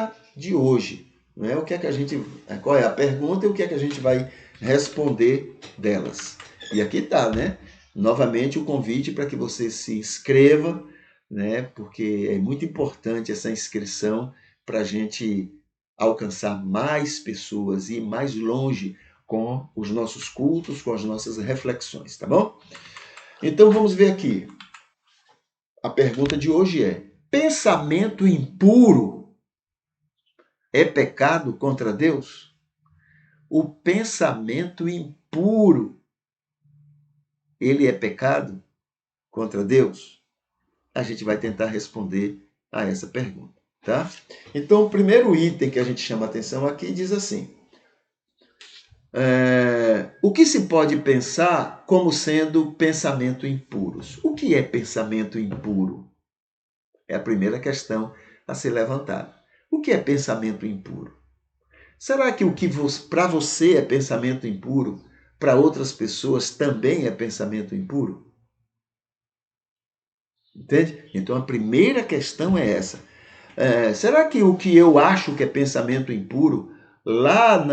pergunta de hoje. Não é? O que é que a gente, qual é a pergunta e o que é que a gente vai responder delas. E aqui está, né? Novamente o convite para que você se inscreva, né? Porque é muito importante essa inscrição para a gente alcançar mais pessoas e ir mais longe com os nossos cultos, com as nossas reflexões, tá bom? Então vamos ver aqui. A pergunta de hoje é: pensamento impuro é pecado contra Deus? O pensamento impuro, ele é pecado contra Deus? A gente vai tentar responder a essa pergunta, tá? Então, o primeiro item que a gente chama atenção aqui diz assim: o que se pode pensar como sendo pensamento impuros? O que é pensamento impuro? É a primeira questão a ser levantada. O que é pensamento impuro? Será que o que para você é pensamento impuro, para outras pessoas também é pensamento impuro? Entende? Então a primeira questão é essa. Será que o que eu acho que é pensamento impuro, lá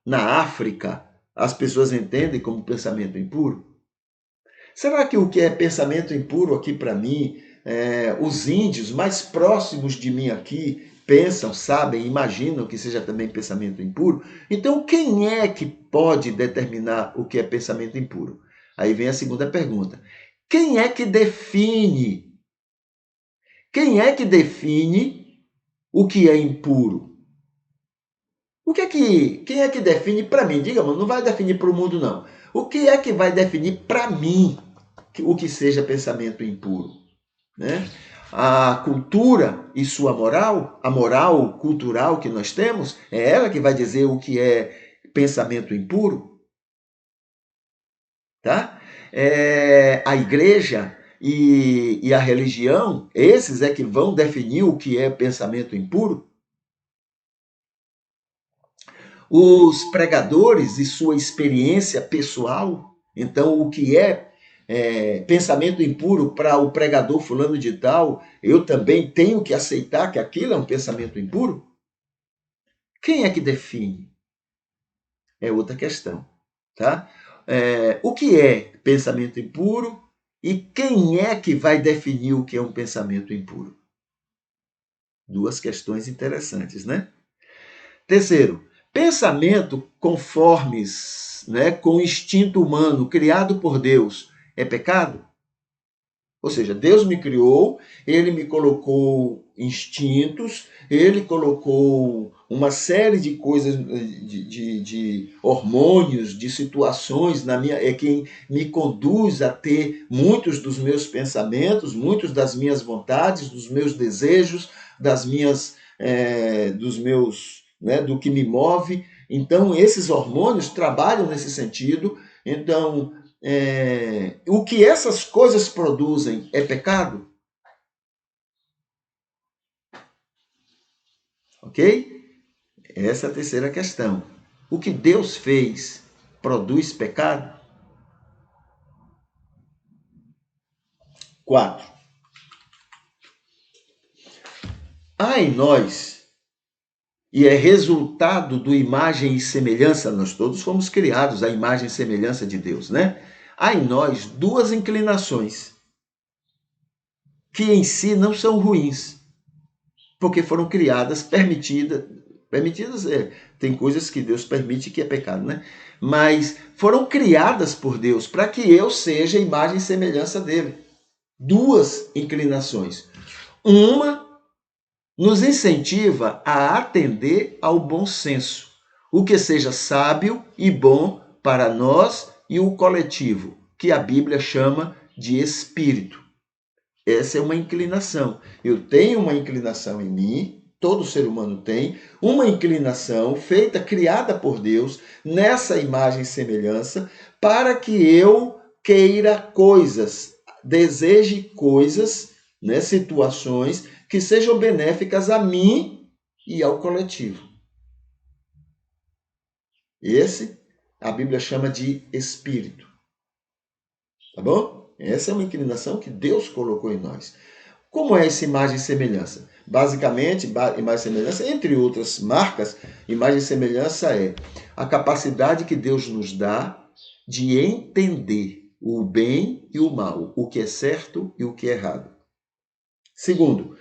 na África, as pessoas entendem como pensamento impuro? Será que o que é pensamento impuro aqui para mim, os índios mais próximos de mim aqui pensam, sabem, imaginam que seja também pensamento impuro? Então, quem é que pode determinar o que é pensamento impuro? Aí vem a segunda pergunta. Quem é que define? Quem é que define o que é impuro? Quem é que define para mim? Diga, mano, não vai definir para o mundo, não. O que é que vai definir para mim o que seja pensamento impuro? Né? A cultura e sua moral, a moral cultural que nós temos, é ela que vai dizer o que é pensamento impuro. Tá? A igreja e a religião, esses é que vão definir o que é pensamento impuro. Os pregadores e sua experiência pessoal, então o que é pensamento impuro para o pregador fulano de tal, eu também tenho que aceitar que aquilo é um pensamento impuro? Quem é que define? É outra questão, tá? O que é pensamento impuro e quem é que vai definir o que é um pensamento impuro? Duas questões interessantes, né? Terceiro, pensamento conformes, né, com o instinto humano criado por Deus é pecado? Ou seja, Deus me criou, ele me colocou instintos, ele colocou uma série de coisas, de hormônios, de situações na minha, é quem me conduz a ter muitos dos meus pensamentos, muitos das minhas vontades, dos meus desejos, dos meus, né, do que me move. Então, esses hormônios trabalham nesse sentido. Então, o que essas coisas produzem é pecado? Ok? Essa é a terceira questão. O que Deus fez produz pecado? 4. Há em nós, e é resultado do imagem e semelhança, nós todos fomos criados à imagem e semelhança de Deus, né? Há em nós duas inclinações, que em si não são ruins, porque foram criadas, permitidas, tem coisas que Deus permite que é pecado, né? Mas foram criadas por Deus para que eu seja imagem e semelhança dele. Duas inclinações. Uma nos incentiva a atender ao bom senso, o que seja sábio e bom para nós e o coletivo, que a Bíblia chama de espírito. Essa é uma inclinação. Eu tenho uma inclinação em mim, todo ser humano tem, uma inclinação feita, criada por Deus, nessa imagem e semelhança, para que eu queira coisas, deseje coisas, né, situações que sejam benéficas a mim e ao coletivo. Esse a Bíblia chama de espírito. Tá bom? Essa é uma inclinação que Deus colocou em nós. Como é essa imagem e semelhança? Basicamente, imagem e semelhança, entre outras marcas, imagem e semelhança é a capacidade que Deus nos dá de entender o bem e o mal, o que é certo e o que é errado. Segundo,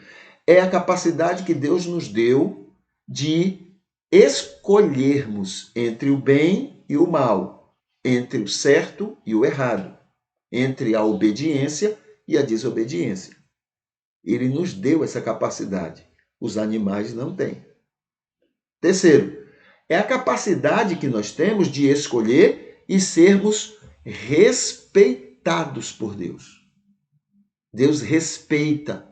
é a capacidade que Deus nos deu de escolhermos entre o bem e o mal, entre o certo e o errado, entre a obediência e a desobediência. Ele nos deu essa capacidade. Os animais não têm. Terceiro, é a capacidade que nós temos de escolher e sermos respeitados por Deus. Deus respeita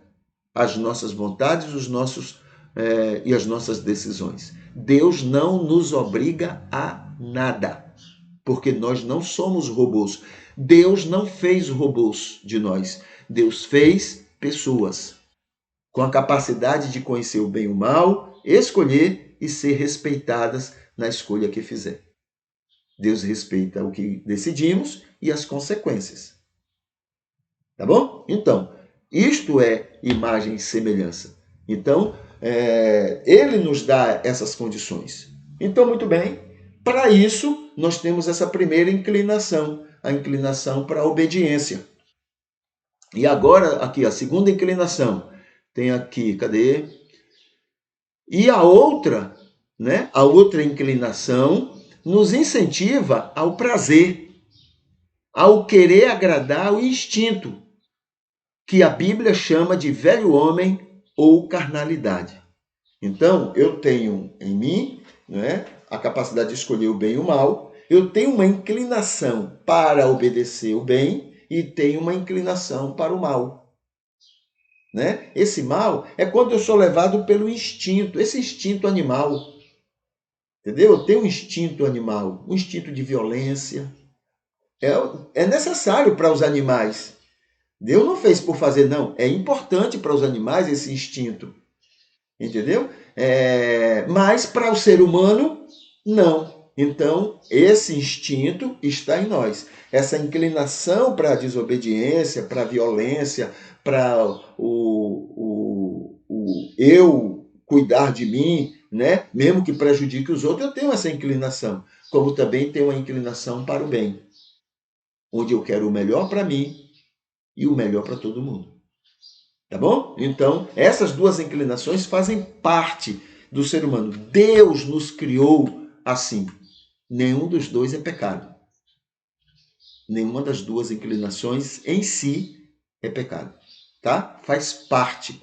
as nossas vontades, os nossos e as nossas decisões. Deus não nos obriga a nada, porque nós não somos robôs. Deus não fez robôs de nós. Deus fez pessoas com a capacidade de conhecer o bem e o mal, escolher e ser respeitadas na escolha que fizer. Deus respeita o que decidimos e as consequências. Tá bom? Então, isto é imagem e semelhança. Então, ele nos dá essas condições. Então, muito bem, para isso, nós temos essa primeira inclinação, a inclinação para a obediência. E agora, aqui, a segunda inclinação. Tem aqui, cadê? E a outra, né? A outra inclinação nos incentiva ao prazer, ao querer agradar o instinto, que a Bíblia chama de velho homem ou carnalidade. Então, eu tenho em mim, né, a capacidade de escolher o bem e o mal, eu tenho uma inclinação para obedecer o bem e tenho uma inclinação para o mal. Né? Esse mal é quando eu sou levado pelo instinto, esse instinto animal. Entendeu? Eu tenho um instinto animal, um instinto de violência. É necessário para os animais. Deus não fez por fazer, não. É importante para os animais esse instinto. Entendeu? Mas para o ser humano, não. Então, esse instinto está em nós. Essa inclinação para a desobediência, para a violência, para o eu cuidar de mim, né? Mesmo que prejudique os outros, eu tenho essa inclinação. Como também tenho a inclinação para o bem, onde eu quero o melhor para mim e o melhor para todo mundo. Tá bom? Então, essas duas inclinações fazem parte do ser humano. Deus nos criou assim. Nenhum dos dois é pecado. Nenhuma das duas inclinações em si é pecado. Tá? Faz parte.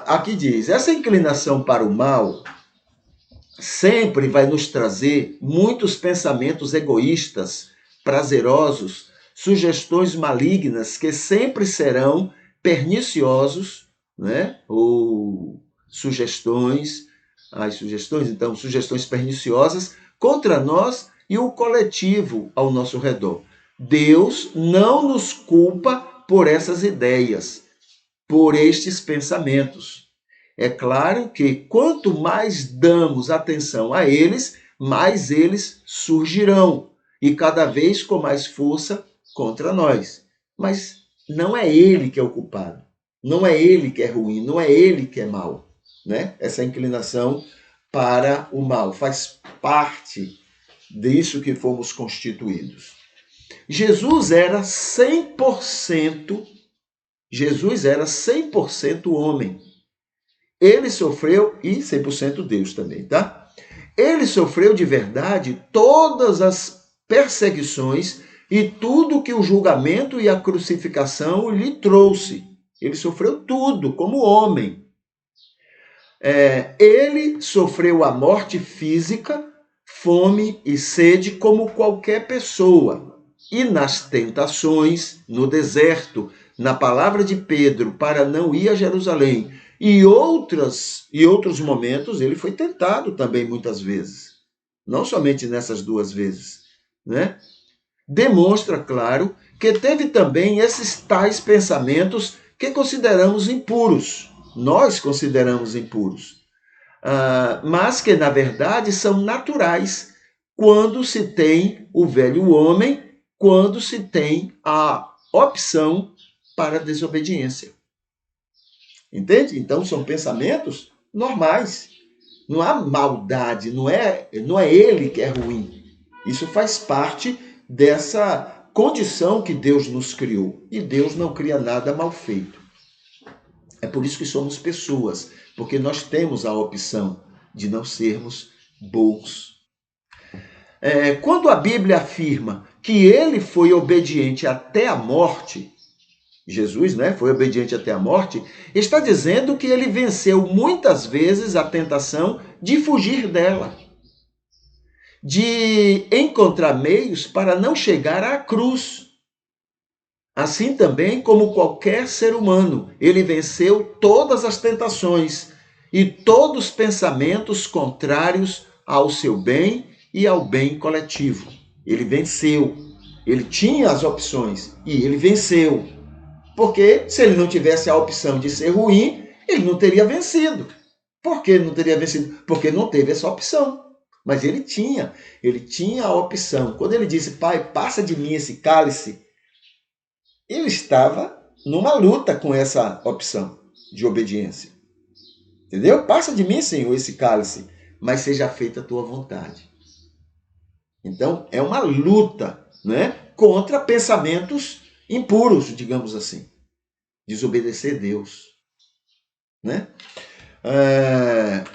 Aqui diz, essa inclinação para o mal sempre vai nos trazer muitos pensamentos egoístas, prazerosos, sugestões malignas que sempre serão perniciosos, né? Ou sugestões perniciosas contra nós e o coletivo ao nosso redor. Deus não nos culpa por essas ideias, por estes pensamentos. É claro que quanto mais damos atenção a eles, mais eles surgirão e cada vez com mais força contra nós. Mas não é ele que é o culpado, não é ele que é ruim, não é ele que é mau, né? Essa inclinação para o mal faz parte disso que fomos constituídos. Jesus era 100% homem. Ele sofreu, e 100% Deus também, tá? Ele sofreu de verdade todas as perseguições e tudo que o julgamento e a crucificação lhe trouxe. Ele sofreu tudo como homem. Ele sofreu a morte física, fome e sede como qualquer pessoa. E nas tentações, no deserto, na palavra de Pedro, para não ir a Jerusalém, e outros momentos, ele foi tentado também muitas vezes. Não somente nessas duas vezes, né? Demonstra, claro, que teve também esses tais pensamentos que consideramos impuros. Nós consideramos impuros. Mas que, na verdade, são naturais quando se tem o velho homem, quando se tem a opção para a desobediência. Entende? Então são pensamentos normais. Não há maldade, não é ele que é ruim. Isso faz parte dessa condição que Deus nos criou. E Deus não cria nada mal feito. É por isso que somos pessoas, porque nós temos a opção de não sermos bons. Quando a Bíblia afirma que ele foi obediente até a morte, Jesus, né, foi obediente até a morte, está dizendo que ele venceu muitas vezes a tentação de fugir dela, de encontrar meios para não chegar à cruz. Assim também como qualquer ser humano, ele venceu todas as tentações e todos os pensamentos contrários ao seu bem e ao bem coletivo. Ele venceu. Ele tinha as opções e ele venceu. Porque se ele não tivesse a opção de ser ruim, ele não teria vencido. Por que não teria vencido? Porque não teve essa opção. Mas ele tinha a opção. Quando ele disse, Pai, passa de mim esse cálice, ele estava numa luta com essa opção de obediência. Entendeu? Passa de mim, Senhor, esse cálice, mas seja feita a tua vontade. Então, é uma luta, né, contra pensamentos impuros, digamos assim. Desobedecer a Deus. Né?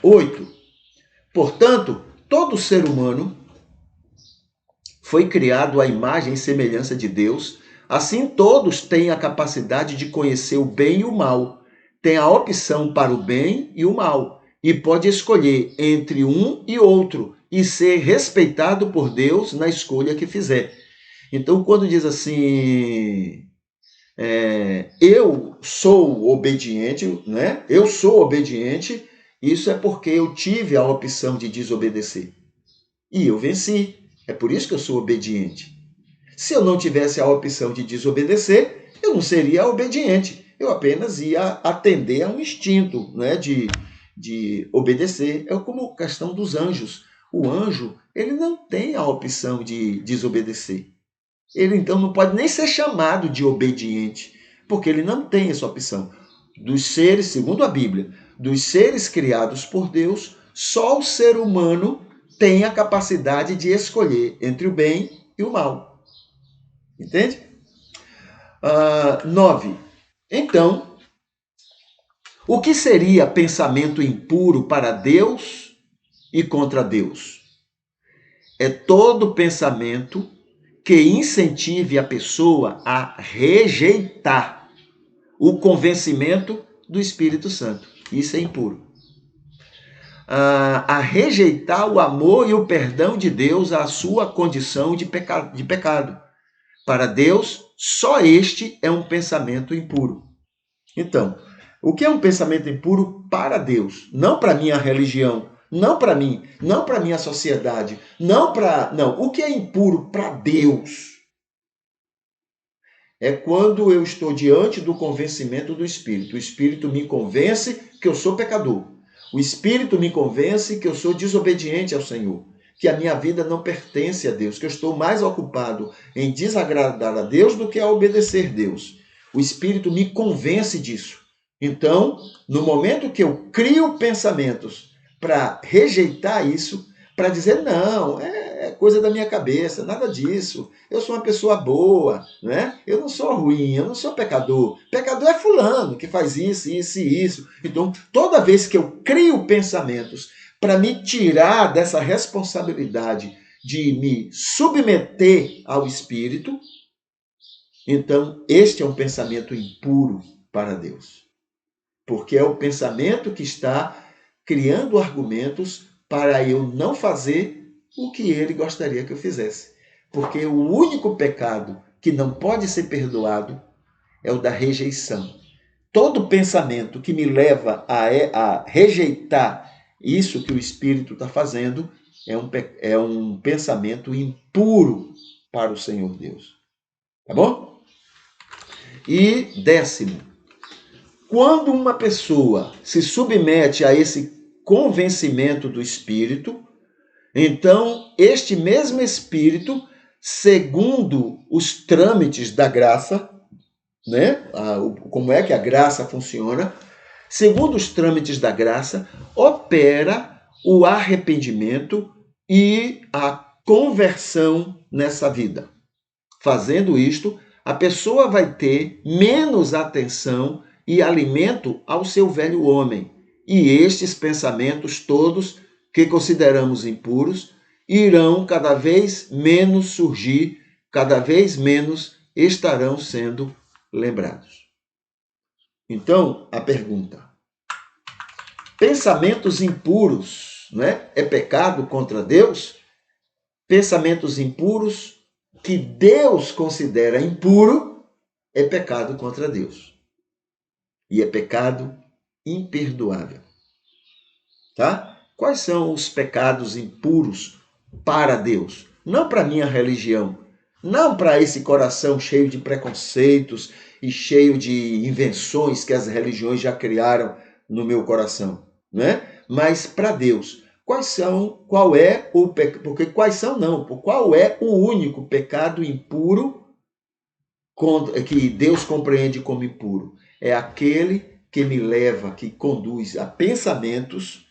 8. Portanto, todo ser humano foi criado à imagem e semelhança de Deus. Assim, todos têm a capacidade de conhecer o bem e o mal. Tem a opção para o bem e o mal. E pode escolher entre um e outro e ser respeitado por Deus na escolha que fizer. Então, quando diz assim, eu sou obediente, né? Eu sou obediente, isso é porque eu tive a opção de desobedecer. E eu venci. É por isso que eu sou obediente. Se eu não tivesse a opção de desobedecer, eu não seria obediente. Eu apenas ia atender a um instinto, né, de obedecer. É como a questão dos anjos. O anjo, ele não tem a opção de desobedecer. Ele, então, não pode nem ser chamado de obediente, porque ele não tem essa opção. Dos seres, segundo a Bíblia, dos seres criados por Deus, só o ser humano tem a capacidade de escolher entre o bem e o mal. Entende? 9. Então, o que seria pensamento impuro para Deus e contra Deus? É todo pensamento que incentive a pessoa a rejeitar o convencimento do Espírito Santo. Isso é impuro. A rejeitar o amor e o perdão de Deus à sua condição de pecado. Para Deus, só este é um pensamento impuro. Então, o que é um pensamento impuro para Deus? Não para minha religião, não para mim, não para minha sociedade, não. O que é impuro para Deus? É quando eu estou diante do convencimento do Espírito. O Espírito me convence que eu sou pecador. O Espírito me convence que eu sou desobediente ao Senhor, que a minha vida não pertence a Deus, que eu estou mais ocupado em desagradar a Deus do que a obedecer a Deus. O Espírito me convence disso. Então, no momento que eu crio pensamentos para rejeitar isso, para dizer, não, é coisa da minha cabeça, nada disso. Eu sou uma pessoa boa, né? Eu não sou ruim, eu não sou pecador. Pecador é fulano que faz isso, isso e isso. Então, toda vez que eu crio pensamentos para me tirar dessa responsabilidade de me submeter ao Espírito, então este é um pensamento impuro para Deus. Porque é o pensamento que está criando argumentos para eu não fazer o que ele gostaria que eu fizesse. Porque o único pecado que não pode ser perdoado é o da rejeição. Todo pensamento que me leva a rejeitar isso que o Espírito está fazendo é um pensamento impuro para o Senhor Deus. Tá bom? E 10º, quando uma pessoa se submete a esse convencimento do Espírito, então este mesmo Espírito, segundo os trâmites da graça, né? Como é que a graça funciona? segundo os trâmites da graça, opera o arrependimento e a conversão nessa vida. Fazendo isto, a pessoa vai ter menos atenção e alimento ao seu velho homem. E estes pensamentos todos, que consideramos impuros, irão cada vez menos surgir, cada vez menos estarão sendo lembrados. Então, a pergunta: pensamentos impuros, né? É pecado contra Deus? Pensamentos impuros que Deus considera impuro é pecado contra Deus. E é pecado imperdoável. Tá? Quais são os pecados impuros para Deus? Não para a minha religião, não para esse coração cheio de preconceitos e cheio de invenções que as religiões já criaram no meu coração, né? Mas para Deus, qual é o pecado, porque quais são não, qual é o único pecado impuro que Deus compreende como impuro? É aquele que me leva, que conduz a pensamentos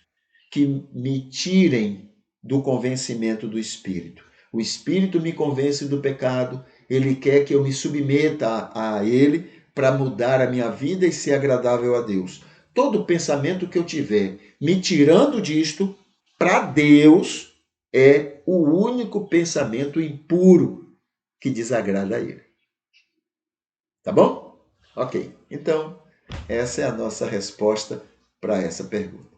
que me tirem do convencimento do Espírito. O Espírito me convence do pecado, ele quer que eu me submeta a ele para mudar a minha vida e ser agradável a Deus. Todo pensamento que eu tiver me tirando disto, para Deus, é o único pensamento impuro que desagrada a ele. Tá bom? Ok. Então, essa é a nossa resposta para essa pergunta.